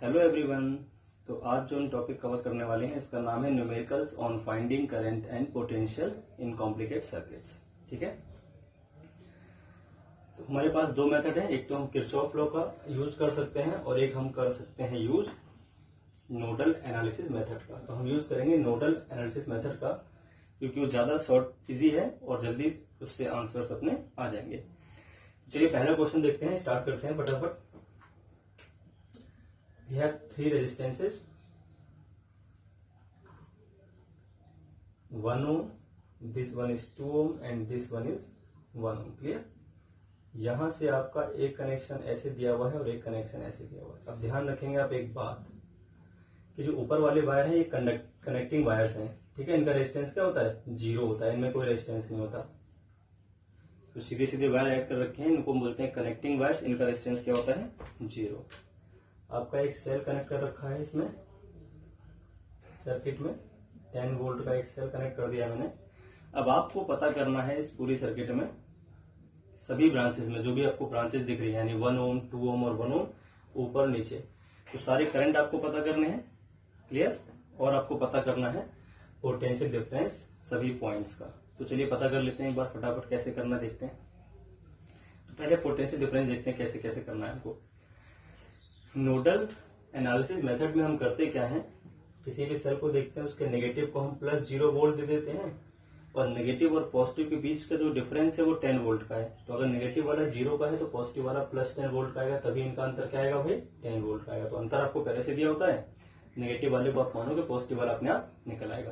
Hello everyone. तो आज जो हम टॉपिक कवर करने वाले हैं इसका नाम है numericals on finding current and potential in complicate circuits. ठीक है, तो हमारे पास दो मेथड है, एक तो हम किरचॉफ लॉ का यूज कर सकते हैं और एक हम कर सकते हैं यूज नोडल एनालिसिस मेथड का। तो हम यूज करेंगे नोडल एनालिसिस मेथड का क्योंकि वो ज्यादा शॉर्ट इजी है और जल्दी उससे आंसर्स अपने आ जाएंगे। चलिए पहला क्वेश्चन देखते हैं, स्टार्ट करते हैं फटाफट। We have three resistances, 1 ohm, this one is 2 ohm and this one is 1 ohm। Clear. यहां से आपका एक कनेक्शन ऐसे दिया हुआ है और एक कनेक्शन ऐसे दिया हुआ है। अब ध्यान रखेंगे आप एक बात कि जो ऊपर वाले वायर है ये कनेक्टिंग वायर्स हैं। ठीक है, इनका रेजिस्टेंस क्या होता है? 0 होता है, इनमें कोई रेजिस्टेंस नहीं होता। तो सीधे सीधे वायर ऐड कर रखे हैं, इनको बोलते हैं कनेक्टिंग वायर्स। इनका रेजिस्टेंस क्या होता है? 0। आपका एक सेल कनेक्ट कर रखा है इसमें सर्किट में, 10 वोल्ट का एक सेल कनेक्ट कर दिया मैंने। अब आपको पता करना है इस पूरी सर्किट में सभी ब्रांचेस में जो भी आपको ब्रांचेस दिख रही है, यानी 1 ओम 2 ओम और 1 ओम ऊपर नीचे, तो सारे करंट आपको पता करने हैं। क्लियर। और आपको पता करना है पोटेंशियल डिफरेंस सभी पॉइंट्स का। तो चलिए पता कर लेते हैं एक बार फटाफट, कैसे करना देखते हैं। तो पहले पोटेंशियल डिफरेंस देखते हैं कैसे कैसे करना है आपको। नोडल एनालिसिस मेथड में हम करते क्या है, किसी भी सेल को देखते हैं उसके नेगेटिव को हम +0 वोल्ट दे देते हैं और नेगेटिव और पॉजिटिव के बीच का जो डिफरेंस है वो 10 वोल्ट का है। तो अगर नेगेटिव वाला 0 का है तो पॉजिटिव वाला +10 वोल्ट का आएगा, तभी इनका अंतर क्या आएगा भाई? 10 वोल्ट का आएगा। तो अंतर आपको पहले से दिया होता है, नेगेटिव वाले को आप मानोगे, पॉजिटिव वाला अपने आप निकल आएगा।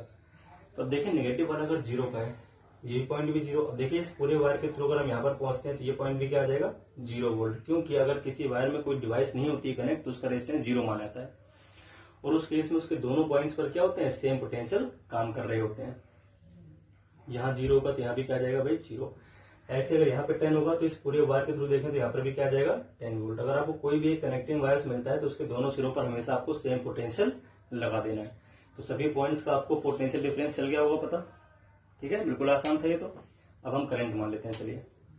तो अब देखिए नेगेटिव वाला अगर 0 का है, ये पॉइंट भी 0। अब देखिए इस पूरे वायर के थ्रू अगर हम यहाँ पर पहुंचते हैं तो ये पॉइंट भी क्या आ जाएगा? 0 वोल्ट। क्योंकि अगर किसी वायर में कोई डिवाइस नहीं होती कनेक्ट तो उसका रेजिस्टेंस 0 माना जाता है और उस केस में उसके दोनों पॉइंट्स पर क्या होते हैं? सेम पोटेंशियल काम कर रहे होते हैं। यहाँ 0 होगा तो यहाँ भी क्या आ जाएगा भाई? 0। ऐसे अगर यहाँ पे 10 होगा तो इस पूरे वायर के थ्रू देखें तो यहाँ पर भी क्या आ जाएगा? 10 वोल्ट। अगर आपको कोई भी एक कनेक्टिंग वायर्स मिलता है तो उसके दोनों सिरों पर हमेशा आपको सेम पोटेंशियल लगा देना है। तो सभी पॉइंट्स का आपको पोटेंशियल डिफरेंस चल गया होगा पता। ठीक है, बिल्कुल आसान था ये। तो अब हम करंट मान लेते हैं। चलिए,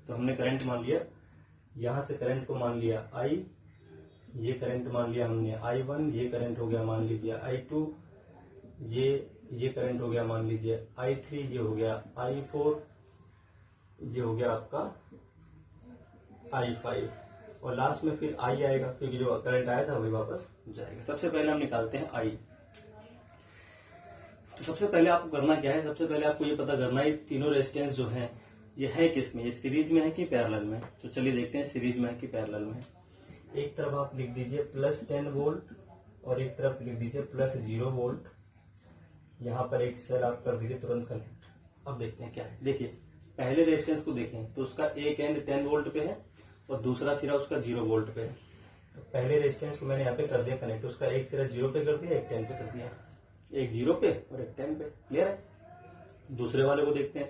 तो हमने करंट मान लिया, यहां से करंट को मान लिया I, ये करंट मान लिया हमने I1, ये करंट हो गया मान लीजिए I2, ये करंट हो गया मान लीजिए I3, ये हो गया I4, ये हो गया आपका I5 और लास्ट में फिर I आएगा क्योंकि जो करंट आया था वही वापस जाएगा। सबसे पहले हम निकालते हैं I। तो सबसे पहले आपको करना क्या है? सबसे पहले आपको ये पता करना है तीनों रेजिस्टेंस जो हैं ये है किस में, ये सीरीज में है कि पैरेलल में। तो चलिए देखते हैं सीरीज में है कि पैरेलल में। एक तरफ आप लिख दीजिए +10 वोल्ट और एक तरफ लिख दीजिए +0 वोल्ट। यहाँ पर एक सेल आप कर दीजिए तुरंत कनेक्ट। अब देखते हैं क्या है। देखिए पहले रेजिस्टेंस को देखें तो उसका एक एंड 10 वोल्ट पे है और दूसरा सिरा उसका 0 वोल्ट पे है। तो पहले रेजिस्टेंस को मैंने यहाँ पे कर दिया कनेक्ट, उसका एक सिरा 0 पे कर दिया, एक 10 पे कर दिया, एक 0 पे और एक 10 पे। क्लियर है। दूसरे वाले को देखते हैं।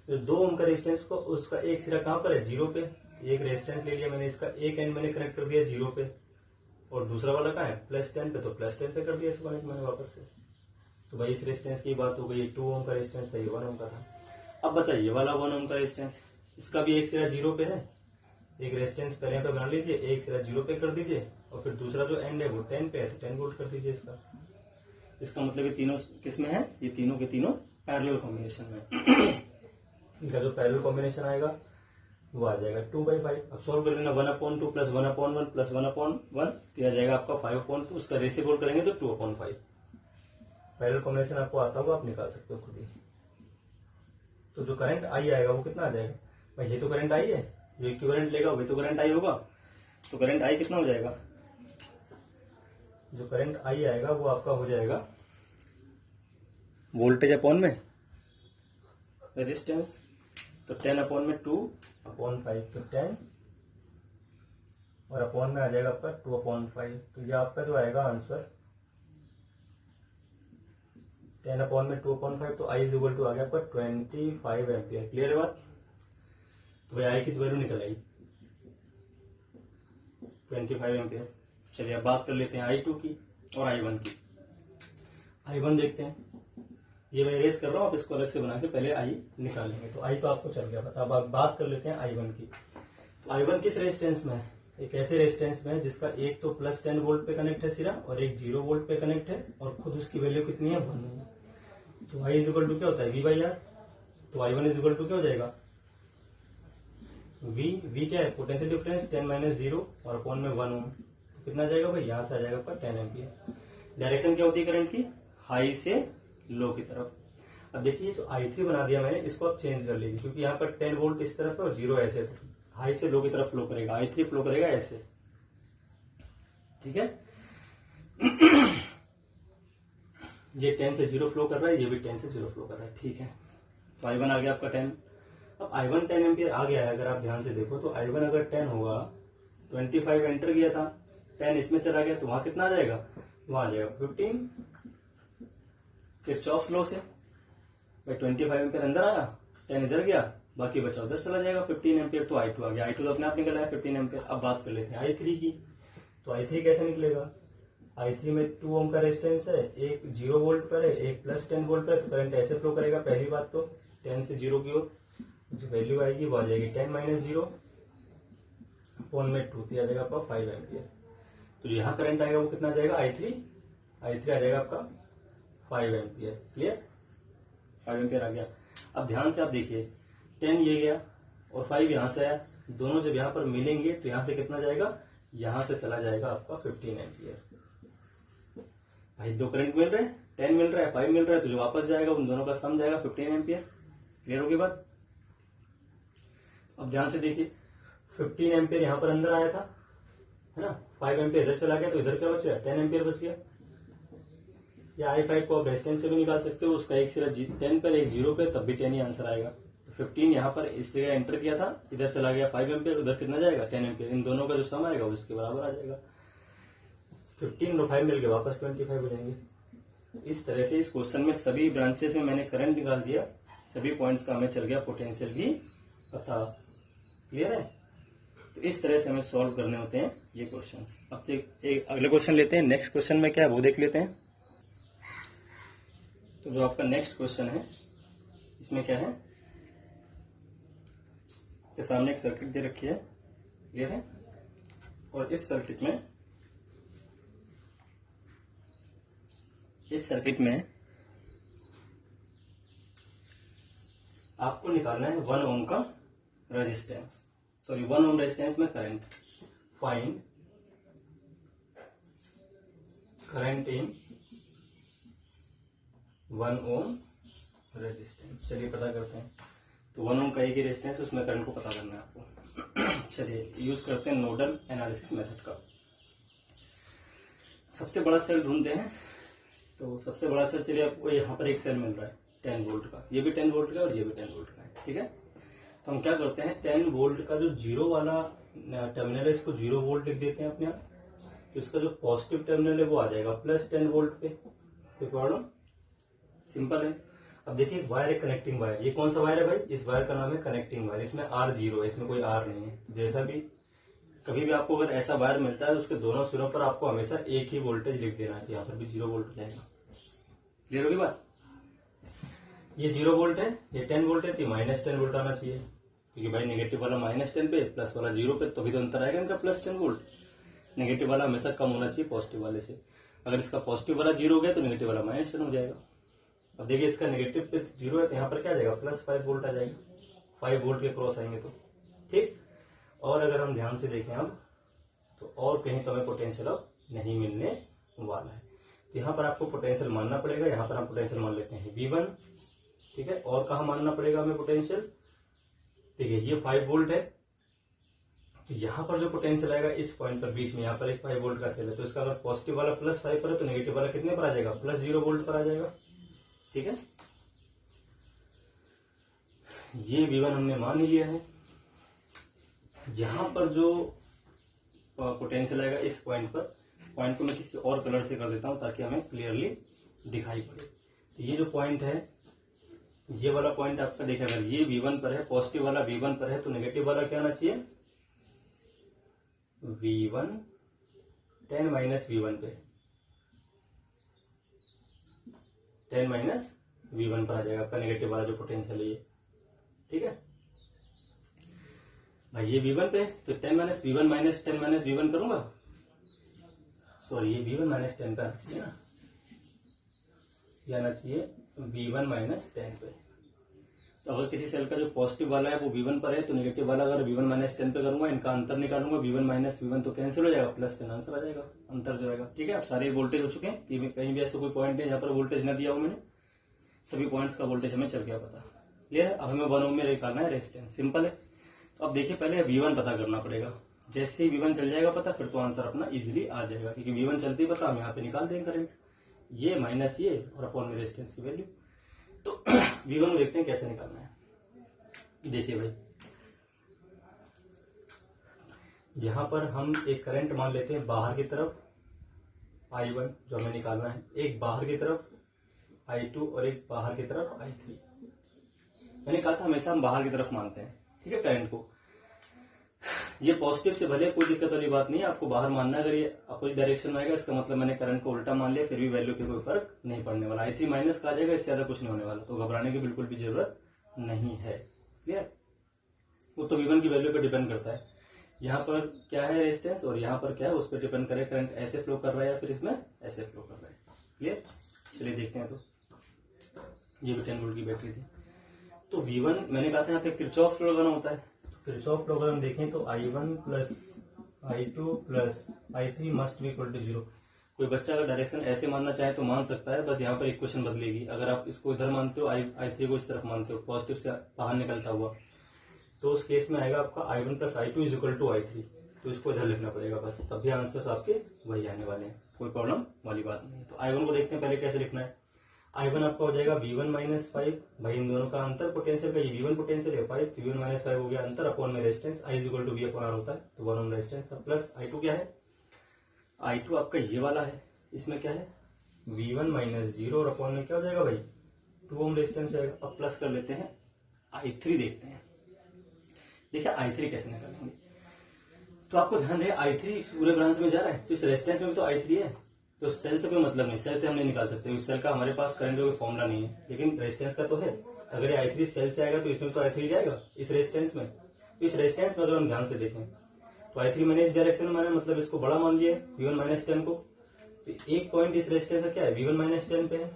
तो 2 ओम का रेजिस्टेंस को उसका एक सिरा कहां पर है? 0 पे। एक रेजिस्टेंस ले लिया मैंने, इसका एक एंड मैंने कनेक्ट कर दिया 0 पे और दूसरा वाला कहां है? +10 पे। तो +10 पे कर दिया इसको कनेक्ट मैंने वापस से। तो भाई इस रेजिस्टेंस की बात हो गई। 2 ओम का रेजिस्टेंस था, ये 1 ओम का था। अब बचा ये वाला 1 ओम का रेजिस्टेंस, इसका भी एक सिरा 0 पे है। एक रेजिस्टेंस पहले पे बना लीजिए, एक सिरा 0 पे कर दीजिए और फिर दूसरा जो एंड है वो 10 पे है तो 10 वोल्ट कर दीजिए इसका। इसका मतलब ये तीनों किस में है? ये तीनों के तीनों पैरेलल कॉम्बिनेशन में। इनका जो पैरेलल कॉम्बिनेशन आएगा वो आ जाएगा 2/5। अब सॉल्व कर लेना, 1/2 + 1/1 + 1/1 तो आ जाएगा आपका 5/2। उसका रेशियो करेंगे तो 2/5। पैरेलल कॉम्बिनेशन आपको आता होगा, आप निकाल सकते हो खुद ही। तो जो करंट I आएगा वो कितना आ जाएगा भाई? ये तो करंट I है, जो इक्विवेलेंट लेगा वही तो करंट I होगा। तो करंट I कितना हो जाएगा? जो करंट I आएगा वो आपका हो जाएगा वोल्टेज अपॉन में रेजिस्टेंस। तो 10/2/5 तो 10 और अपॉन में आ जाएगा आपका 2/5। तो ये आपका जो आएगा आंसर 10/2/5। तो I = आ गया आपका 25 एम्पियर। क्लियर है बात। तो भाई I की वैल्यू निकल आई 25 एम्पियर। चलिए अब बात कर लेते हैं I2 की और I1 की। I1 देखते हैं, ये मैं इरेज कर रहा हूँ, आप इसको अलग से बना के पहले I निकालेंगे। तो I तो आपको चल गया पता। अब बात कर लेते हैं I1 की। तो I1 किस रेजिस्टेंस में है? एक ऐसे रेजिस्टेंस में है जिसका एक तो +10 वोल्ट पे कनेक्ट है सिरा और एक 0 वोल्ट पे कनेक्ट है और खुद उसकी वैल्यू कितनी है 1 ओम। तो I इज इक्वल टू क्या होता है V/R। तो I1 इज इक्वल टू क्या हो जाएगा V क्या है पोटेंशियल डिफरेंस 10 - 0 और अपॉन में 1 ओम। तो कितना जाएगा भाई यहाँ से आ जाएगा आपका 10 एम्पियर। डायरेक्शन क्या होती है करंट की हाई से लो की तरफ। अब देखिए जो I3 बना दिया मैंने इसको आप चेंज कर लीजिए क्योंकि यहाँ पर 10 वोल्ट इस तरफ है और 0 ऐसे है। हाई से लो की तरफ फ्लो करेगा I3 फ्लो करेगा ऐसे, ठीक है। ये 10 से 0 फ्लो कर रहा है, ये भी 10 से 0 फ्लो कर रहा है, ठीक है। तो I1 आ गया आपका 10। अब I1 10 एम्पियर आ गया है। अगर आप ध्यान से देखो तो I1 अगर 10 होगा 25 एंटर किया था 10 इसमें चला गया तो वहां कितना आ जाएगा, वहां आ जाएगा 15 किरचॉफ लॉ से भाई 25 एम्पियर अंदर आया 10 इधर गया बाकी बचा उधर चला जाएगा 15 एम्पियर। तो I2 आ गया। I2 तो अपने आप निकल आया 15 एम्पियर। अब बात कर लेते हैं I3 की। तो I3 कैसे निकलेगा, I3 में 2 ओम का रेजिस्टेंस है, एक 0 वोल्ट पर है एक +10 वोल्ट पर है। तो करंट ऐसे फ्लो करेगा। पहली बात तो 10 से 0 की ओर जो वैल्यू आएगी वो आ जाएगी 10 - 0 फोन में 2 आ जाएगा आपका 5 एम्पियर। तो यहाँ करंट आएगा वो कितना आ जाएगा I3 आ जाएगा आपका 5 एम्पियर। क्लियर, 5 एम्पियर आ गया। अब ध्यान से आप देखिए 10 ये गया और 5 यहाँ से आया, दोनों जब यहाँ पर मिलेंगे तो यहाँ से कितना जाएगा, यहाँ से चला जाएगा आपका 15 एम्पियर। भाई दो करंट मिल रहे हैं, 10 मिल रहा है 5 मिल रहा है, तो जो वापस जाएगा उन दोनों का सम जाएगा 15 एम्पियर। क्लियर होगी बात। अब ध्यान से देखिए 15 एम्पियर यहाँ पर अंदर आया था है ना, 5 एम्पियर इधर चला गया तो इधर क्या बच गया 10 एम्पियर बच गया। या I5 को आप रेजिस्टेंस से भी निकाल सकते हो, उसका एक सिरा 10 पर एक 0 पे तब भी 10 ही आंसर आएगा। तो 15 यहाँ पर इस जगह एंटर किया था इधर चला गया 5 एम्पियर, उधर कितना जाएगा 10 एम्पियर। इन दोनों का जो सम आएगा उसके बराबर आ जाएगा। 15 और 5 मिल के वापस 25 हो जाएंगे। इस तरह से इस क्वेश्चन में सभी ब्रांचेस में मैंने करंट निकाल दिया, सभी पॉइंट्स का हमें चल गया पोटेंशियल भी पता। क्लियर है। तो इस तरह से हमें सॉल्व करने होते हैं ये क्वेश्चंस। अब एक अगले क्वेश्चन लेते हैं। नेक्स्ट क्वेश्चन में क्या है वो देख लेते हैं। तो जो आपका नेक्स्ट क्वेश्चन है इसमें क्या है, के सामने एक सर्किट दे रखी है, क्लियर है। और इस सर्किट में आपको निकालना है 1 ओम का रेजिस्टेंस, 1 ओम रेजिस्टेंस में current. Find current in 1 ohm resistance. चलिए पता करते हैं। तो 1 ओम का एक ही रेजिस्टेंस है, उसमें करंट को पता करना है आपको। चलिए यूज करते हैं नोडल एनालिसिस मेथड का। सबसे बड़ा सेल ढूंढते हैं। तो सबसे बड़ा सेल, चलिए आपको यहाँ पर एक सेल मिल रहा है 10 वोल्ट का, ये भी 10 वोल्ट का और ये भी 10 वोल्ट का है, ठीक है। तो हम क्या करते हैं 10 वोल्ट का जो 0 वाला टर्मिनल है इसको 0 वोल्ट लिख देते हैं अपने आप। तो इसका जो पॉजिटिव टर्मिनल है वो आ जाएगा +10 वोल्ट पे। कोई प्रॉब्लम, सिंपल है। अब देखिए वायर है, कनेक्टिंग वायर। ये कौन सा वायर है भाई, इस वायर का नाम है कनेक्टिंग वायर। इसमें R0 है, इसमें कोई R नहीं है। जैसा भी कभी भी आपको अगर ऐसा वायर मिलता है तो उसके दोनों सिरों पर आपको हमेशा एक ही वोल्टेज लिख देना है। यहाँ पर भी 0 वोल्ट हो जाएगा। क्लियर होगी बात। ये 0 वोल्ट है, ये 10 वोल्ट है, तो -10 वोल्ट आना चाहिए क्योंकि भाई नेगेटिव वाला -10 पे प्लस वाला 0 पे, तो भी तो अंतर आएगा इनका +10 वोल्ट। नेगेटिव वाला हमेशा कम होना चाहिए पॉजिटिव वाले से। अगर इसका पॉजिटिव वाला 0 हो गया तो नेगेटिव वाला -10 हो जाएगा। अब देखिए इसका नेगेटिव पे 0 है तो यहाँ पर क्या आ जाएगा +5 वोल्ट आ जाएगा। 5 वोल्ट के क्रॉस आएंगे तो ठीक। और अगर हम ध्यान से देखें हम तो और कहीं तो हमें पोटेंशियल अब नहीं मिलने वाला है। तो यहाँ पर आपको पोटेंशियल मानना पड़ेगा। यहाँ पर हम पोटेंशियल मान लेते हैं V1, ठीक है। और कहाँ मानना पड़ेगा हमें पोटेंशियल, देखिए ये 5 वोल्ट है तो यहाँ पर जो पोटेंशियल आएगा इस पॉइंट पर बीच में, यहाँ पर एक 5 वोल्ट का सेल है तो इसका अगर पॉजिटिव वाला +5 पर है तो नेगेटिव वाला कितने पर आ जाएगा +0 वोल्ट पर आ जाएगा, ठीक है। ये V1 हमने मान लिया है। यहाँ पर जो पोटेंशियल आएगा इस पॉइंट पर, पॉइंट को मैं किसी और कलर से कर देता हूं ताकि हमें क्लियरली दिखाई पड़े। तो ये जो पॉइंट है, ये वाला पॉइंट आपका देखिए अगर ये V1 पर है, पॉजिटिव वाला V1 पर है तो नेगेटिव वाला क्या आना चाहिए V1 10 - V1 पे, 10 - V1 पर आ जाएगा आपका नेगेटिव वाला जो पोटेंशियल है ये, ठीक है। भाई ये V1 पे तो 10 minus V1 minus 10 minus V1 करूंगा, सॉरी ये V1 माइनस 10 पे आना चाहिए ना, ये आना चाहिए V1 माइनस 10 पे। तो अगर किसी सेल का जो पॉजिटिव वाला है वो V1 पर है तो नेगेटिव वाला अगर V1 माइनस 10 पे करूंगा, इनका अंतर निकालूंगा, V1 माइनस V1 तो कैंसिल हो जाएगा, प्लस 10 आंसर आ जाएगा, अंतर जो आएगा। ठीक है, अब सारे वोल्टेज हो चुके हैं, कहीं भी ऐसा कोई पॉइंट है जहाँ पर वोल्टेज न दिया हो मैंने, सभी पॉइंट्स का वोल्टेज हमें चल गया पता। क्लियर है। अब हमें 1 ओम में निकालना है रेजिस्टेंस, सिंपल है। तो अब देखिए पहले V1 पता करना पड़ेगा, जैसे ही V1 चल जाएगा पता फिर तो आंसर अपना इजीली आ जाएगा, क्योंकि V1 चलती पता हम यहाँ पे निकाल देंगे करंट, ये माइनस ये और अपॉन में रेजिस्टेंस की वैल्यू। तो V1 को देखते हैं कैसे निकालना है। देखिए भाई, यहां पर हम एक करंट मान लेते हैं बाहर की तरफ I1 जो हमें निकालना है, एक बाहर की तरफ I2 और एक बाहर की तरफ I3। मैंने कहा था हमेशा हम बाहर की तरफ मानते हैं, ठीक है, करंट को। ये पॉजिटिव से भले कोई दिक्कत वाली बात नहीं है, आपको बाहर मानना है। अगर ये अपोजिट डायरेक्शन में आएगा इसका मतलब मैंने करंट को उल्टा मान लिया, फिर भी वैल्यू पे कोई फर्क नहीं पड़ने वाला। I3 माइनस का आ जाएगा, इससे ज्यादा कुछ नहीं होने वाला, तो घबराने की बिल्कुल भी जरूरत नहीं है। क्लियर, वो तो V1 की वैल्यू पे डिपेंड करता है, यहाँ पर क्या है रेजिस्टेंस और यहाँ पर क्या है उस पर डिपेंड करे करंट ऐसे फ्लो कर रहा है या फिर इसमें ऐसे फ्लो कर रहा है। क्लियर, चलिए देखते हैं। तो ये भी 10 वोल्ट की बैटरी थी। तो V1 मैंने कहा था यहाँ पे किरचॉफ लॉ लगाना होता है, तो किरचॉफ लॉ अगर हम देखें तो I1 plus I2 plus I3 must be equal to 0। कोई बच्चा अगर डायरेक्शन ऐसे मानना चाहे तो मान सकता है, बस यहाँ पर इक्वेशन बदलेगी। अगर आप इसको इधर मानते हो, I3 को इस तरफ मानते हो, पॉजिटिव से बाहर निकलता हुआ, तो उस केस में आएगा आपका I1 plus I2 is equal to I3। तो इसको इधर लिखना पड़ेगा बस, तब भी आंसर्स आपके वही आने वाले हैं, कोई प्रॉब्लम वाली बात नहीं। तो I1 को देखते हैं पहले कैसे लिखना है। I1 आपका हो जाएगा V1 माइनस 5, भाई इन दोनों का अंतर पोटेंशियल का, ये V1 पोटेंशियल है 5, V1 माइनस 5 हो गया अंतर, अपॉन में resistance I is equal to V upon R होता है, तो 1 ओम रेजिस्टेंस। प्लस I2 क्या है, I2 आपका ये वाला है, इसमें क्या है V1 माइनस 0 और अपॉन में क्या हो जाएगा भाई 2 ओम रेजिस्टेंस जाएगा। अब प्लस कर लेते हैं I3 देखते हैं। देखिए I3 कैसे निकालेंगे, तो आपको ध्यान रहे I3 पूरे ब्रांच में जा रहा है, तो इस रेजिस्टेंस में भी तो I3 है, तो सेल से कोई मतलब नहीं, सेल से हम नहीं निकाल सकते, उस सेल का हमारे पास करंट का कोई फॉर्मूला नहीं है, लेकिन रेजिस्टेंस का तो है। अगर ये I3 सेल से आएगा तो इसमें तो I3 जाएगा इस रेजिस्टेंस में। तो इस रेजिस्टेंस में अगर हम ध्यान से देखें तो I3 मैंने इस डायरेक्शन में माना, मतलब इसको बड़ा मान लिया V1 माइनस 10 को। तो एक पॉइंट इस रेजिस्टेंस का क्या है V1 माइनस 10 पे है,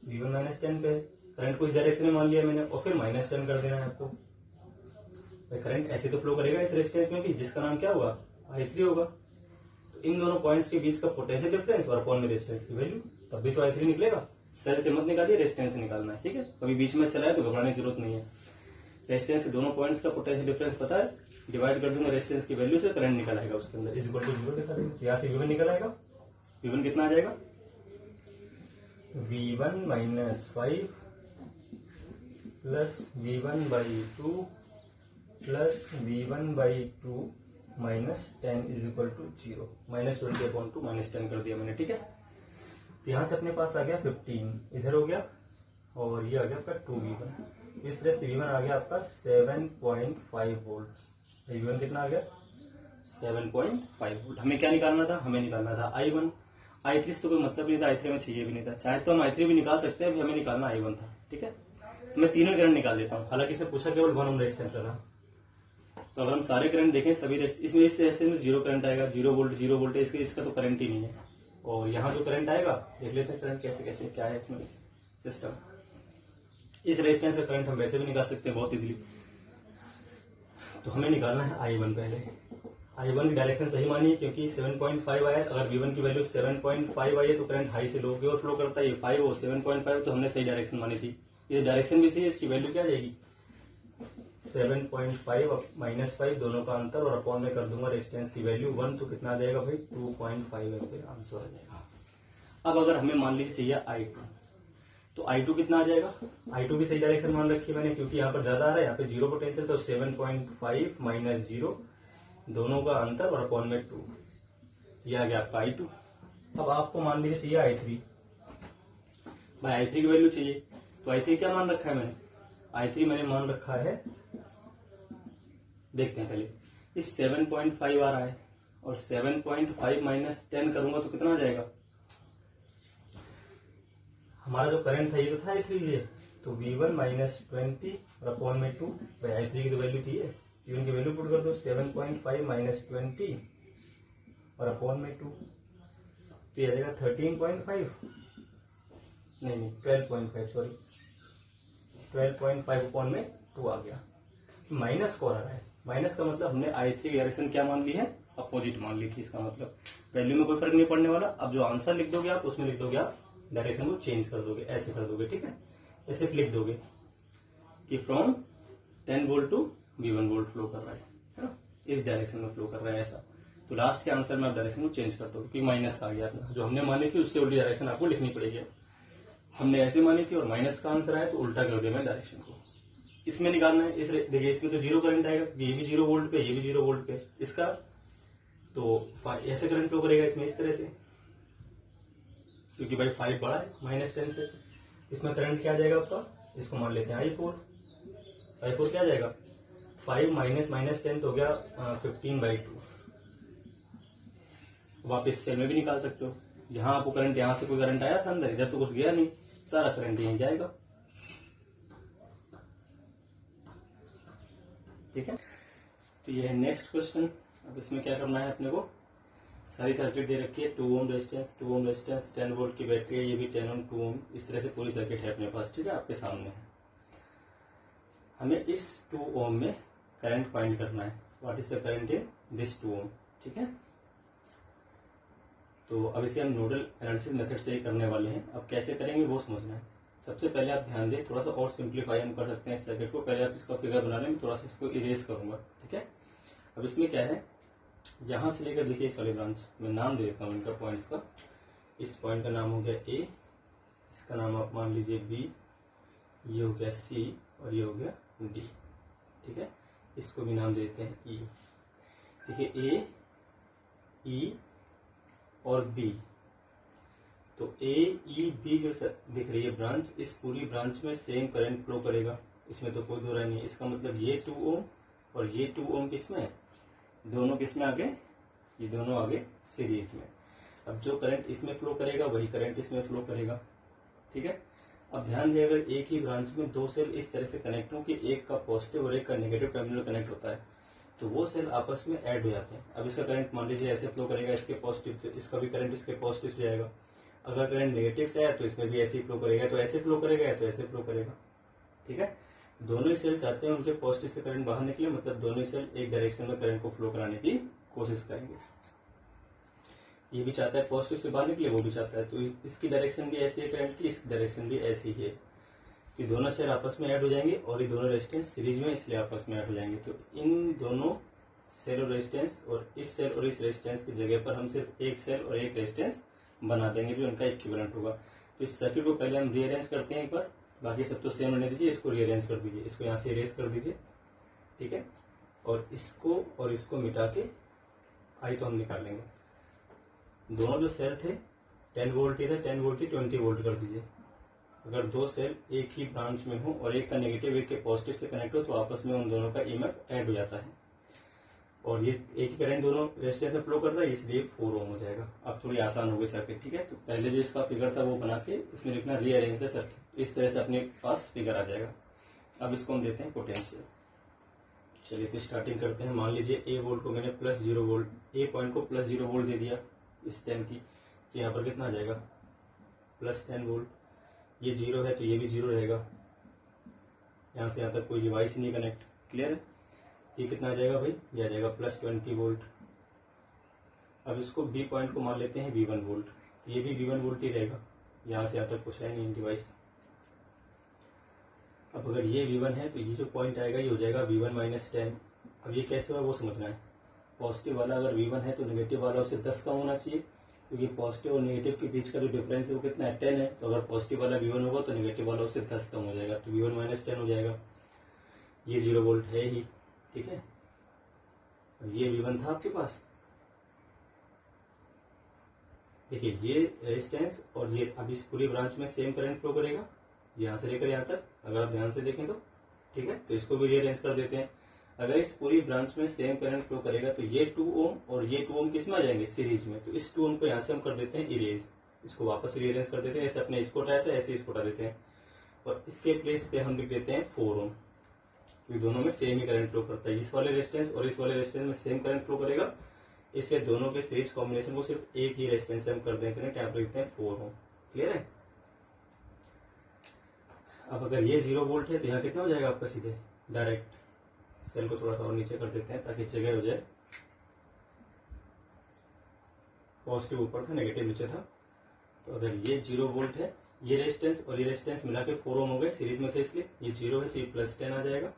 V1 माइनस 10 पे है, करंट को इस डायरेक्शन में मान लिया मैंने, और फिर माइनस 10 कर देना है आपको। करंट ऐसे तो फ्लो करेगा इस रेजिस्टेंस में भी, जिसका नाम क्या होगा I3 होगा। तो इन दोनों पॉइंट्स के बीच का पोटेंशियल डिफरेंस और अपॉन में रेजिस्टेंस की वैल्यू, तब भी तो I3 निकलेगा। सेल से मत निकालिए, रेजिस्टेंस से निकालना है, ठीक है। कभी बीच में सेल आए तो घबराने की जरूरत नहीं है। रेजिस्टेंस के दोनों पॉइंट्स का पोटेंशियल डिफरेंस पता है, डिवाइड कर दूंगा रेजिस्टेंस की वैल्यू से, करंट निकल आएगा उसके अंदर, इज इक्वल टू 0 दिखा देंगे। यहाँ से V1 निकल आएगा, V1 कितना आ जाएगा V1 minus 5 plus V1 by 2 plus V1 by 2 minus 10 is equal to 0, minus 20 upon 2 minus 10 कर दिया मैंने, ठीक है। तो यहाँ से अपने पास आ गया 15, इधर हो गया, और ये आ गया आपका 2V1। इस तरह से V1 आ गया आपका 7.5 वोल्ट। V1 कितना आ गया 7.5 वोल्ट। हमें क्या निकालना था, हमें निकालना था I1। I3 से तो कोई मतलब नहीं था, I3 में चाहिए भी नहीं था, चाहे तो हम I3 भी निकाल सकते हैं, अभी हमें निकालना I1 था, ठीक है। मैं तीनों करंट निकाल देता हूँ, हालांकि इसमें पूछा केवल 1 ओम रेजिस्टेंस का था। तो अगर हम सारे करंट देखें सभी इसमें इस ऐसे में 0 करंट आएगा, 0 वोल्ट है, इसका तो करंट ही नहीं है। और यहाँ जो करंट आएगा देख लेते हैं करंट कैसे कैसे क्या है इसमें सिस्टम। इस रेजिस्टेंस का करंट हम वैसे भी निकाल सकते हैं बहुत इजीली। तो हमें निकालना है I1 पहले। I1 की डायरेक्शन सही मानी है क्योंकि 7.5 आया, अगर V1 की वैल्यू 7.5 आई है तो करंट हाई से लो की ओर फ्लो करता है, ये 5 हो 7.5, तो हमने सही डायरेक्शन मानी थी। ये डायरेक्शन भी सही है, इसकी वैल्यू क्या जाएगी 7.5 माइनस 5, दोनों का अंतर, और अपॉन में कर दूंगा रेजिस्टेंस की वैल्यू 1, तो कितना आ जाएगा भाई 2.5 एम्पीयर आंसर आ जाएगा। अब अगर हमें मान लीजिए चाहिए I2, तो I2 कितना आ जाएगा, I2 भी सही डायरेक्शन मान रखी है मैंने, क्योंकि यहाँ पर ज्यादा आ रहा है, यहाँ पे 0 पोटेंशियल, तो 7.5 माइनस 0, दोनों का अंतर और अपॉन में 2, ये आ गया आपका I2। अब आपको मान लीजिए चाहिए I3, भाई I3 की वैल्यू चाहिए, तो I3 क्या मान रखा है मैंने, I3 मैंने मान रखा है, देखते हैं पहले, इस 7.5 आ रहा है, और 7.5 माइनस 10 करूंगा तो कितना आ जाएगा, हमारा जो करंट था ये तो था I3, ये तो V1 माइनस 20 और अपॉन में 2, भाई I3 की तो वैल्यू थी Q1 की वैल्यू पुट कर दो, 7.5 माइनस 20 और अपॉन में 2, तो ये आ जाएगा 13.5, नहीं 12.5, सॉरी 12.5 अपॉन में 2 आ गया। माइनस को आ रहा है, माइनस का मतलब हमने I3 डायरेक्शन क्या मान ली है, अपोजिट मान ली थी। इसका मतलब वैल्यू में कोई फर्क नहीं पड़ने वाला। अब जो आंसर लिख दोगे आप, उसमें लिख दोगे आप डायरेक्शन को चेंज कर दोगे, ऐसे कर दोगे, ठीक है। ऐसे लिख दोगे कि from 10 volt to V1 volt flow कर रहा है ना, इस डायरेक्शन में फ्लो कर रहा है ऐसा। तो लास्ट के आंसर में आप डायरेक्शन को चेंज कर दोगे क्योंकि माइनस का आ गया अपना, जो हमने मानी थी उससे उल्टी डायरेक्शन आपको लिखनी पड़ेगी। हमने ऐसे मानी थी और माइनस का आंसर आया तो उल्टा कर दिया मैं डायरेक्शन को। इसमें निकालना है, इस देखिए इसमें तो 0 करंट आएगा, ये भी 0 वोल्ट पे, ये भी 0 वोल्ट पे, इसका तो ऐसे करंट फ्लो करेगा इसमें इस तरह से, क्योंकि भाई 5 बड़ा है -10 से। इसमें करंट क्या आ जाएगा आपका, इसको मान लेते हैं I4 क्या आ जाएगा, 5 माइनस 10 तो हो गया 15/2। वापिस सेल में भी निकाल सकते हो, जहां आपको करंट, यहां से कोई करंट आया था अंदर, इधर तो कुछ गया नहीं, सारा करंट यहीं जाएगा, ठीक है। तो ये है नेक्स्ट क्वेश्चन। अब इसमें क्या करना है अपने को, सारी सर्किट दे रखी है, 2 ओम रेजिस्टेंस, 10 वोल्ट की बैटरी है, ये भी 10 ओम 2 ओम, इस तरह से पूरी सर्किट है अपने पास, ठीक है, आपके सामने है। हमें इस 2 ओम में करंट फाइंड करना है, what is the current in this 2 ओम, ठीक है। तो अब इसे हम नोडल एनालिसिस मेथड से ही करने वाले हैं। अब कैसे करेंगे वो समझना है। सबसे पहले आप ध्यान दें, थोड़ा सा और सिंप्लीफाई हम कर सकते हैं इस सर्किट को। पहले आप इसका फिगर बना लें, थोड़ा सा इसको इरेज करूंगा, ठीक है। अब इसमें क्या है, यहां से लेकर देखिए इस वाले ब्रांच में नाम दे देता हूँ इनका पॉइंट्स का। इस पॉइंट का नाम हो गया A, इसका नाम आप मान लीजिए B, ये हो गया C और ये हो गया D, ठीक है। इसको भी नाम देते हैं E। देखिए A, E और B, तो A, E, B जो दिख रही है ब्रांच, इस पूरी ब्रांच में सेम करंट फ्लो करेगा, इसमें तो कोई दो राय नहीं। इसका मतलब ये 2 ओम और ये 2 ओम किसमें है, दोनों किसमें आगे, ये दोनों आगे सीरीज में। अब जो करंट इसमें फ्लो करेगा वही करंट इसमें फ्लो करेगा, ठीक है। अब ध्यान दें, अगर एक ही ब्रांच में 2 सेल इस तरह से कनेक्ट हो कि एक का पॉजिटिव और एक का नेगेटिव टर्मिनल कनेक्ट होता है, तो वो सेल आपस में ऐड हो जाते हैं। अब इसका करंट मान लीजिए ऐसे फ्लो करेगा, इसके पॉजिटिव, तो इसका भी करंट इसके पॉजिटिव से जाएगा। अगर करंट नेगेटिव से आया तो इसमें भी ऐसे ही फ्लो करेगा, तो ऐसे फ्लो करेगा तो ऐसे फ्लो करेगा, ठीक है। दोनों ही सेल चाहते हैं उनके पॉजिटिव से करंट बाहर निकले, मतलब दोनों ही सेल एक डायरेक्शन में करंट को फ्लो कराने की कोशिश करेंगे। ये भी चाहता है पॉजिटिव से बाहर निकले, वो भी चाहता है, तो इसकी डायरेक्शन भी ऐसी है करंट की, इसकी डायरेक्शन भी ऐसी ही है कि दोनों सेल आपस में ऐड हो जाएंगे और ये दोनों रेजिस्टेंस सीरीज में इसलिए आपस में ऐड हो जाएंगे। तो इन दोनों सेल और रेजिस्टेंस और इस सेल और इस रेजिस्टेंस की जगह पर हम सिर्फ एक सेल और एक रेजिस्टेंस बना देंगे जो इनका इक्विवेलेंट होगा। तो इस सर्किट को पहले हम रीअरेंज करते हैं एक बार, बाकी सब तो सेम रहने दीजिए, इसको रीअरेंज कर दीजिए, इसको यहाँ से इरेज कर दीजिए, ठीक है। और इसको मिटा के आई तो हम निकाल लेंगे। दोनों जो सेल थे 10 वोल्ट ही थे, 10 वोल्ट ही 20 वोल्ट कर दीजिए। अगर दो सेल एक ही ब्रांच में हो और एक का नेगेटिव एक के पॉजिटिव से कनेक्ट हो तो आपस में उन दोनों का ईएमएफ ऐड हो जाता है, और ये एक ही करंट दोनों रेजिस्टेंस में फ्लो कर रहा है, इसलिए 4 ओम हो जाएगा। अब थोड़ी आसान हो गई सर्किट, ठीक है। तो पहले जो इसका फिगर था वो बना के इसमें लिखना रीअरेंज द सर्किट, इस तरह से अपने पास फिगर आ जाएगा। अब इसको हम देते हैं पोटेंशियल। चलिए तो स्टार्टिंग करते हैं। मान लीजिए A वोल्ट को मैंने +0 वोल्ट, A पॉइंट को +0 वोल्ट दे दिया इस 10 की, तो यहाँ पर कितना आ जाएगा +10 वोल्ट। ये 0 है तो ये भी 0 रहेगा, यहाँ से यहाँ तक कोई डिवाइस नहीं कनेक्ट, क्लियर है। ये कितना आ जाएगा भाई, ये आ जाएगा +20 वोल्ट। अब इसको B पॉइंट को मान लेते हैं V1 वोल्ट, ये भी V1 वोल्ट ही रहेगा, यहाँ से यहाँ तक कुछ है नहीं डिवाइस। अब अगर ये V1 है तो ये जो पॉइंट आएगा ये हो जाएगा V1 - 10। अब ये कैसे हुआ वो समझना है। पॉजिटिव वाला अगर V1 है तो नेगेटिव वाला उससे 10 कम होना चाहिए, क्योंकि पॉजिटिव और नेगेटिव के बीच का जो डिफरेंस है वो कितना है, 10 है। तो अगर पॉजिटिव वाला V1 होगा तो नेगेटिव वाला उससे 10 कम हो जाएगा, तो V1 - 10 हो जाएगा। ये 0 वोल्ट है ही, ठीक है। ये V1 था आपके पास, देखिए ये रेजिस्टेंस और ये अब इस पूरी ब्रांच में सेम करंट फ्लो करेगा यहाँ से लेकर यहाँ तक, अगर आप ध्यान से देखें तो, ठीक है। तो इसको भी रीअरेंज कर देते हैं। अगर इस पूरी ब्रांच में सेम करंट फ्लो करेगा तो ये 2 ओम और ये 2 ओम किस में आ जाएंगे, सीरीज में। तो इस 2 ओम को यहाँ से हम कर देते हैं इरेज, इसको वापस रीअरेंज कर देते हैं। ऐसे अपने इसको हटाया था ऐसे इसको हटा देते हैं, और इसके प्लेस पे हम लिख देते हैं 4 ओम। क्योंकि दोनों में सेम ही करंट फ्लो करता है। इस वाले रेजिस्टेंस और इस वाले रेजिस्टेंस में सेम करंट फ्लो करेगा, इसलिए दोनों के सीरीज कॉम्बिनेशन को सिर्फ एक ही रेजिस्टेंस से हम कर दें करेंट, यहाँ पर लिखते हैं 4 ओम। क्लियर है। अब अगर ये 0 वोल्ट है तो यहाँ कितना हो जाएगा आपका सीधे डायरेक्ट। सेल को थोड़ा सा और नीचे कर देते हैं ताकि जगह हो जाए। पॉजिटिव ऊपर था, नेगेटिव नीचे था। तो अगर ये 0 वोल्ट है, ये रेजिस्टेंस और ये रेजिस्टेंस मिला के 4 ओम हो गए, सीरीज में थे इसलिए ये 0 है तो ये +10 आ जाएगा।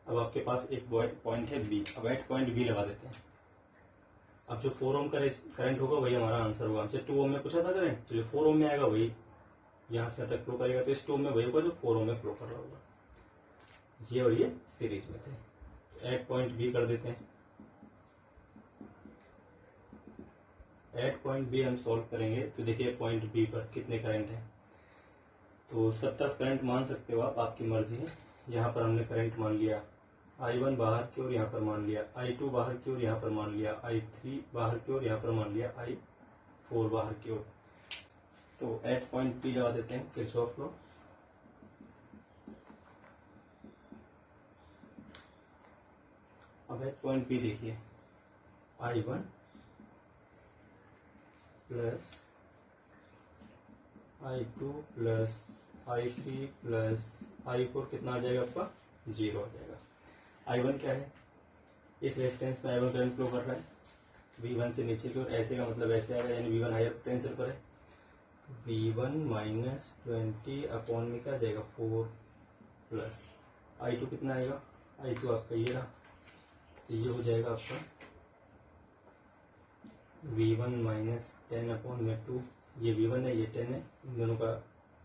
अब आपके पास एक पॉइंट है बी, अब एट पॉइंट बी लगा देते हैं। अब जो 4 ओम का करंट होगा वही हमारा आंसर होगा। हमसे 2 ओम में पूछा था करंट, तो जो 4 ओम में आएगा वही यहाँ से तक फ्लो करेगा, तो इस 2 ओम में वही होगा जो 4 ओम में फ्लो कर रहा होगा। ये और ये सीरीज में थे, तो एट पॉइंट बी कर देते हैं। एट पॉइंट बी हम सॉल्व करेंगे तो देखिए पॉइंट बी पर कितने करंट है। तो सब तरफ करंट मान सकते हो आप, आपकी मर्जी है। यहाँ पर हमने करंट मान लिया I1 बाहर की ओर, यहाँ पर मान लिया I2 बाहर की ओर, यहाँ पर मान लिया I3 बाहर की ओर, यहाँ पर मान लिया I4 बाहर की ओर। तो एट पॉइंट बी लगा देते हैं किरचॉफ लॉ। अब एट पॉइंट बी देखिए I1 plus I2 plus I3 plus I4 कितना आ जाएगा आपका 0 आ जाएगा। I1 क्या है, इस रेजिस्टेंस में I1 करंट फ्लो कर रहा है V1 से नीचे की ओर, ऐसे का मतलब ऐसे आएगा, यानी V1 हायर पोटेंशियल पर है। V1 माइनस 20 अपॉन में क्या आ जाएगा 4 प्लस I2 कितना आएगा, I2 आपका ये रहा, तो ये हो जाएगा आपका V1 माइनस 10 अपॉन में 2। ये V1 है, ये 10 है, इन दोनों का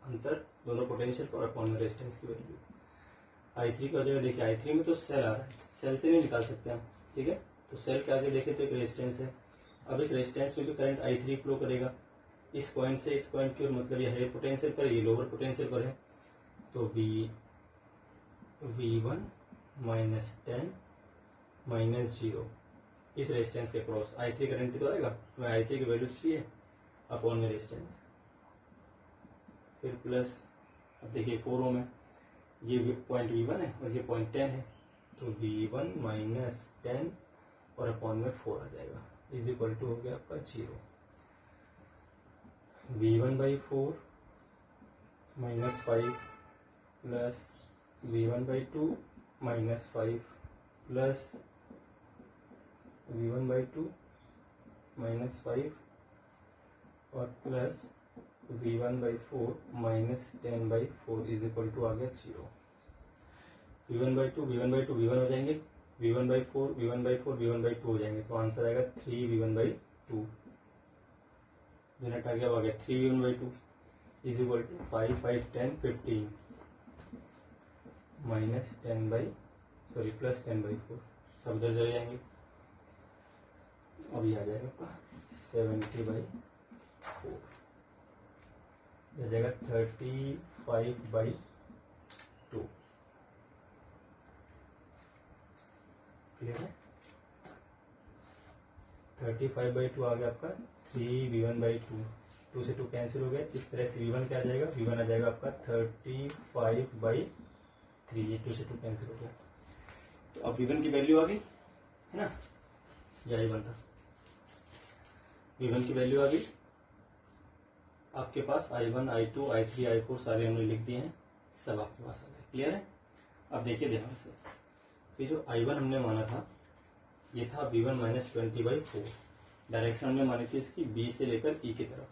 अंतर, दोनों पोटेंशियल पर अपॉन में रेजिस्टेंस की वैल्यू। I3 का जगह देखिए, I3 में तो सेल आ रहा है, सेल से नहीं निकाल सकते हम, ठीक है। तो सेल के आगे देखें तो एक रेजिस्टेंस है। अब इस रेजिस्टेंस में भी करंट I3 फ्लो करेगा इस पॉइंट से इस पॉइंट की ओर, मतलब ये हायर पोटेंशियल पर, ये लोअर पोटेंशियल पर है। तो V1 माइनस 10 माइनस 0 इस रेजिस्टेंस के क्रॉस I3 करंट तो आएगा, तो I3 की वैल्यू चाहिए अपॉन में रेजिस्टेंस, फिर प्लस। अब देखिए 4 ओम है, ये पॉइंट V1 है और ये पॉइंट 10 है, तो V1 माइनस 10 और अपॉन में 4 आ जाएगा, इज इक्वल टू हो गया आपका 0। V1/4 minus 5 plus V1/2 minus 5 plus V1/2 minus 5 और plus V1/4 minus 10/4 is equal to आ गया 0। V1/2 V1 हो जाएंगे, V1/4 V1/2 हो जाएंगे, तो आंसर आएगा 3V1/2। यूनिट आ गया 3V1/2 is equal to 5 5 10 15 minus plus 10/4, सब उधर चले जाएंगे। अब ये आ जाएगा आपका 70/4, आ जाएगा 35/2। क्लियर है। 35/2 आ गया आपका 3V1/2, 2 से 2 कैंसिल हो गया। इस तरह से V1 क्या आ जाएगा, V1 आ जाएगा आपका 35/3, ये 2 से 2 कैंसिल हो गया। तो अब V1 की वैल्यू आ गई है ना, यही I1 था, V1 की वैल्यू आ गई आपके पास। I1 I2 I3 I4 सारे हमने लिख दिए हैं, सब आपके पास आ गए। क्लियर है। अब देखिए ध्यान से, कि जो I1 हमने माना था ये था V1 माइनस 20/4, डायरेक्शन हमने मानी थी इसकी B से लेकर E की तरफ,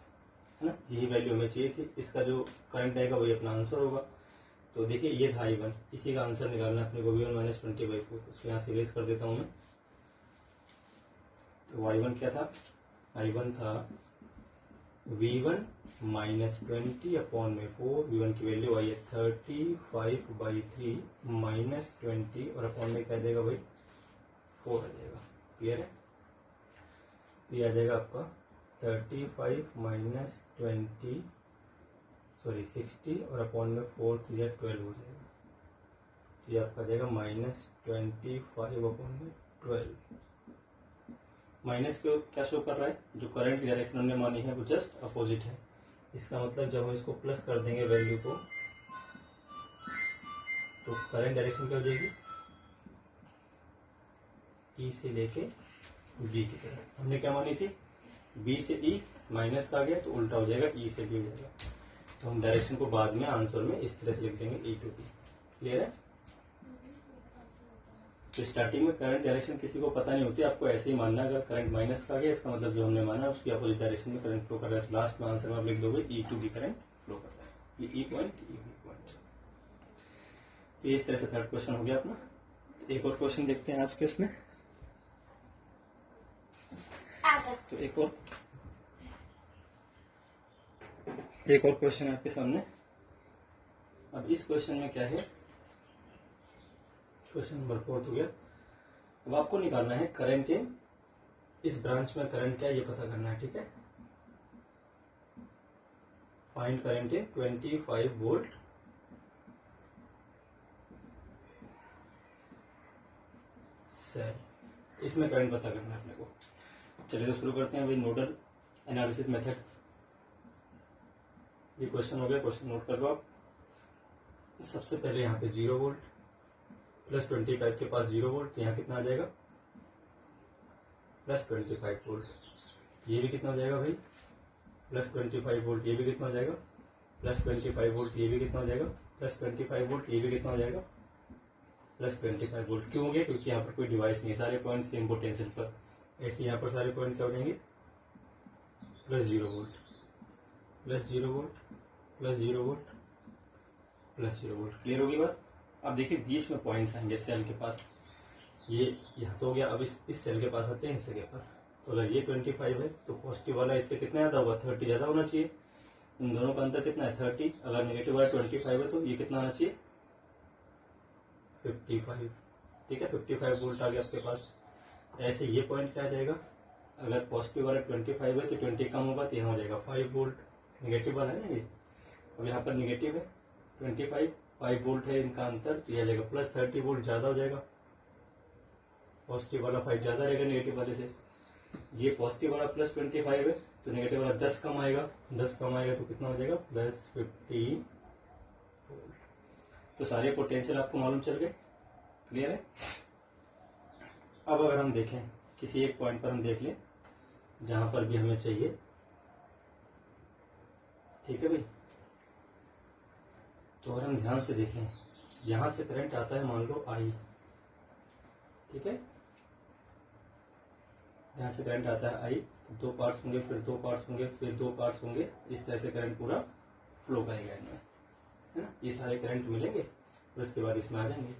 है ना, यही वैल्यू हमें चाहिए थी। इसका जो करंट आएगा वही अपना आंसर होगा। तो देखिए ये था I1, इसी का आंसर निकालना अपने को V1 माइनस 20/4। इसको यहाँ से इरेज कर देता हूँ मैं। तो I1 क्या था, I1 था V1 माइनस 20 अपॉन में 4, V1 की वैल्यू आई है 35/3 माइनस 20 और अपॉन में क्या आ जाएगा भाई 4 आ जाएगा। क्लियर है। तो ये आ जाएगा आपका 35 माइनस 20 60 और अपॉन में 4 तो यह 12 हो जाएगा। तो ये आपका आ जाएगा -25 अपॉन में 12। माइनस को क्या शो कर रहा है, जो करंट की डायरेक्शन हमने मानी है वो जस्ट अपोजिट है। इसका मतलब जब हम इसको प्लस कर देंगे वैल्यू को, तो करंट डायरेक्शन क्या हो जाएगी, ई से लेके बी की तरफ। हमने क्या मानी थी, बी से ई माइनस का आ गया तो उल्टा हो जाएगा, ई से बी हो जाएगा। तो हम डायरेक्शन को बाद में आंसर में इस तरह से लिख देंगे, ई टू बी। क्लियर है? तो स्टार्टिंग में करंट डायरेक्शन किसी को पता नहीं होती, आपको ऐसे ही मानना है। अगर करंट माइनस का आ गया इसका मतलब जो हमने माना उसकी अपोजिट डायरेक्शन में करंट फ्लो कर रहा है। तो लास्ट में आंसर में आप लिख दोगे ई टू बी करंट फ्लो कर रहा है, ये ई पॉइंट, ये बी पॉइंट। तो इस तरह से थर्ड क्वेश्चन हो गया अपना। एक और क्वेश्चन देखते हैं आज के इसमें। तो एक और क्वेश्चन है आपके सामने। अब इस क्वेश्चन में क्या है, क्वेश्चन नंबर 4 हो गया। अब आपको निकालना है करंट के इस ब्रांच में करंट क्या है ये पता करना है, ठीक है। फाइंड करंट है 25 वोल्ट सेल, इसमें करंट पता करना है अपने को। चलिए तो शुरू करते हैं भाई, नोडल एनालिसिस मेथड। ये क्वेश्चन हो गया, क्वेश्चन नोट कर लो आप। सबसे पहले यहाँ पे 0 वोल्ट प्लस 25 के पास 0 वोल्ट, यहाँ कितना आ जाएगा प्लस 25 वोल्ट। ये भी कितना हो जाएगा भाई प्लस 25 वोल्ट, ये भी कितना हो जाएगा प्लस 25 वोल्ट, ये भी कितना हो जाएगा प्लस 25 वोल्ट, ये भी कितना हो जाएगा प्लस 25 वोल्ट। क्यों हो गया, क्योंकि यहाँ पर कोई डिवाइस नहीं, सारे पॉइंट सेम पोटेंशियल पर। ऐसे यहाँ पर सारे पॉइंट क्या हो जाएंगे plus 0 volt plus 0 volt plus 0 volt plus 0 volt. Clear होगी बात? अब देखिए बीच में पॉइंट्स आएंगे सेल के पास, ये यहाँ तो हो गया। अब इस सेल के पास आते हैं इस जगह पर। तो अगर ये 25 है तो पॉजिटिव वाला इससे कितना ज्यादा होगा 30 ज्यादा होना चाहिए। इन दोनों का अंतर कितना है 30। अगर नेगेटिव वाला 25 है तो ये कितना आना चाहिए 55। ठीक है, 55 वोल्ट आ गया आपके पास। ऐसे ये पॉइंट क्या आ जाएगा, अगर पॉजिटिव वाला 25 है तो 20 कम होगा तो यहाँ हो जाएगा 5 वोल्ट। नेगेटिव वाला है ना ये, अब यहाँ पर नेगेटिव है 25, 5 वोल्ट है इनका अंतर, तो यह जाएगा प्लस 30 वोल्ट ज्यादा हो जाएगा। पॉजिटिव वाला 5 ज्यादा रहेगा नेगेटिव वाले से। ये पॉजिटिव वाला प्लस 25 है तो नेगेटिव वाला 10 कम आएगा, 10 कम आएगा तो कितना हो जाएगा प्लस 15 वोल्ट। तो सारे पोटेंशियल आपको मालूम चल गए। क्लियर है? अब अगर हम देखें किसी एक पॉइंट पर हम देख लें जहां पर भी हमें चाहिए, ठीक है भाई। तो अगर हम ध्यान से देखें, यहां से करंट आता है मान लो आई, ठीक है, यहां से करंट आता है आई, तो 2 पार्ट्स होंगे, फिर 2 पार्ट्स होंगे, फिर 2 पार्ट्स होंगे, इस तरह से करंट पूरा फ्लो करेगा इनमें, है ना। ये सारे करंट मिलेंगे और उसके बाद इसमें आ जाएंगे,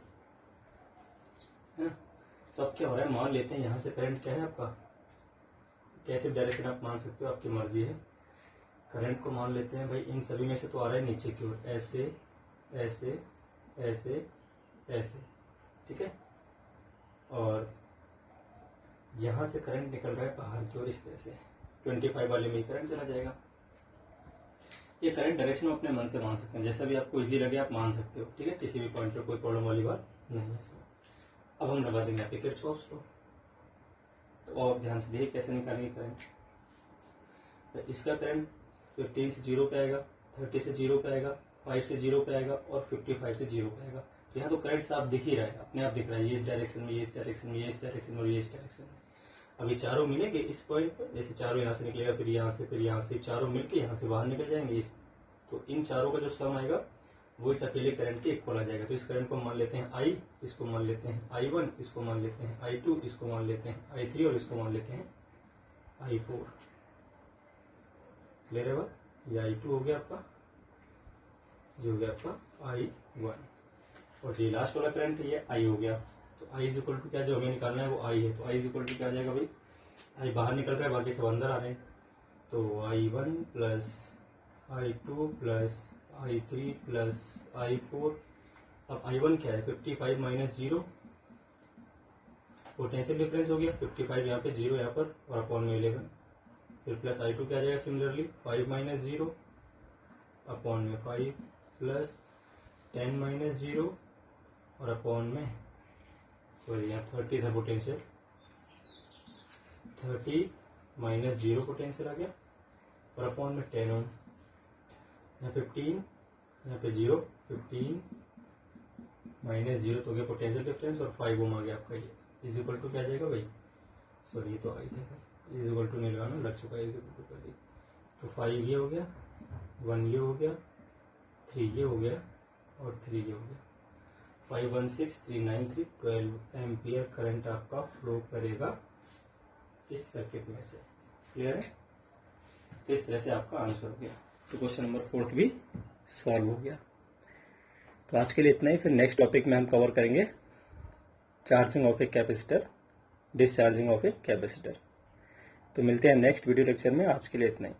है ना। तो अब क्या हो रहा है, मान लेते हैं यहाँ से करंट क्या है आपका, कैसे डायरेक्शन आप मान सकते हो, आपकी मर्जी है। करंट को मान लेते हैं भाई इन सभी में से तो आ रहा है नीचे की ओर, ऐसे ऐसे ऐसे ऐसे, ठीक है। और यहां से करंट निकल रहा है बाहर की ओर इस तरह से, 25 वाले में करंट चला जाएगा। ये करंट डायरेक्शन हम अपने मन से मान सकते हैं, जैसा भी आपको इजी लगे आप मान सकते हो, ठीक है। किसी भी पॉइंट पे कोई प्रॉब्लम वाली बात नहीं है इसमें। अब हम लगा देंगे आपके किरचॉफ्स लॉ। तो और ध्यान से देखिए कैसे निकालेंगे करंट। तो इसका करंट 15 से 0 पे आएगा, 30 से 0 पे आएगा, 5 से 0 पे आएगा और 55 से 0 पे आएगा। तो यहाँ तो करंट साफ दिख ही रहा है, अपने आप दिख रहा है, ये इस डायरेक्शन में, ये इस डायरेक्शन में, ये इस डायरेक्शन में और ये इस डायरेक्शन में। अब ये चारों मिलेंगे इस पॉइंट पर, जैसे चारों यहाँ से निकलेगा, फिर यहाँ से, फिर यहाँ से, चारों मिलकर यहाँ से बाहर निकल जाएंगे इस, तो इन चारों का जो सम आएगा वो इस अकेले करंट के इक्वल आ जाएगा। तो इस करंट को मान लेते हैं आई, इसको मान लेते हैं I1, इसको मान लेते हैं I2, इसको मान लेते हैं I3 और इसको मान लेते हैं I4। क्लियर है बात? ये I2 हो गया आपका, ये हो गया आपका I1 और ये लास्ट वाला करंट ये I हो गया। तो I इज इक्वल टू क्या, जो हमें निकालना है वो I है, तो I इज इक्वल टू क्या आ जाएगा भाई, I बाहर निकल रहा है, बाकी सब अंदर आ रहे हैं। तो I1 plus I2 plus I3 plus I4। अब I1 क्या है 55 माइनस 0, पोटेंशियल डिफरेंस हो गया, 55 यहाँ पे 0 यहाँ पर और अपॉन में 11, फिर प्लस I2 क्या आ जाएगा सिमिलरली 5 माइनस 0 अपॉन में 5 प्लस 10 माइनस 0 और अपॉन में, सॉरी यहाँ 30 था पोटेंशियल, 30 माइनस 0 पोटेंशियल आ गया और अपॉन में 10 ओम, यहाँ 15, यहाँ पे 0, 15 -0 तो हो गया पोटेंशियल डिफरेंस और 5 ओम आ गया आपका ये, इज इक्वल टू क्या आ जाएगा भाई, सॉरी ये तो आई था, इज इक्वल टू नहीं लगाना, लग चुका है इज इक्वल टू पहले। तो 5 ये हो गया, 1 ये हो गया, 3 ये हो गया और 3 ये हो गया। 516393 12 एम्पियर करंट आपका फ्लो करेगा इस सर्किट में से। क्लियर है? तो इस तरह से आपका आंसर हो गया। तो क्वेश्चन नंबर 4 भी सॉल्व हो गया। तो आज के लिए इतना ही, फिर नेक्स्ट टॉपिक में हम कवर करेंगे charging of a capacitor, discharging of a capacitor. तो मिलते हैं नेक्स्ट वीडियो लेक्चर में। आज के लिए इतना ही।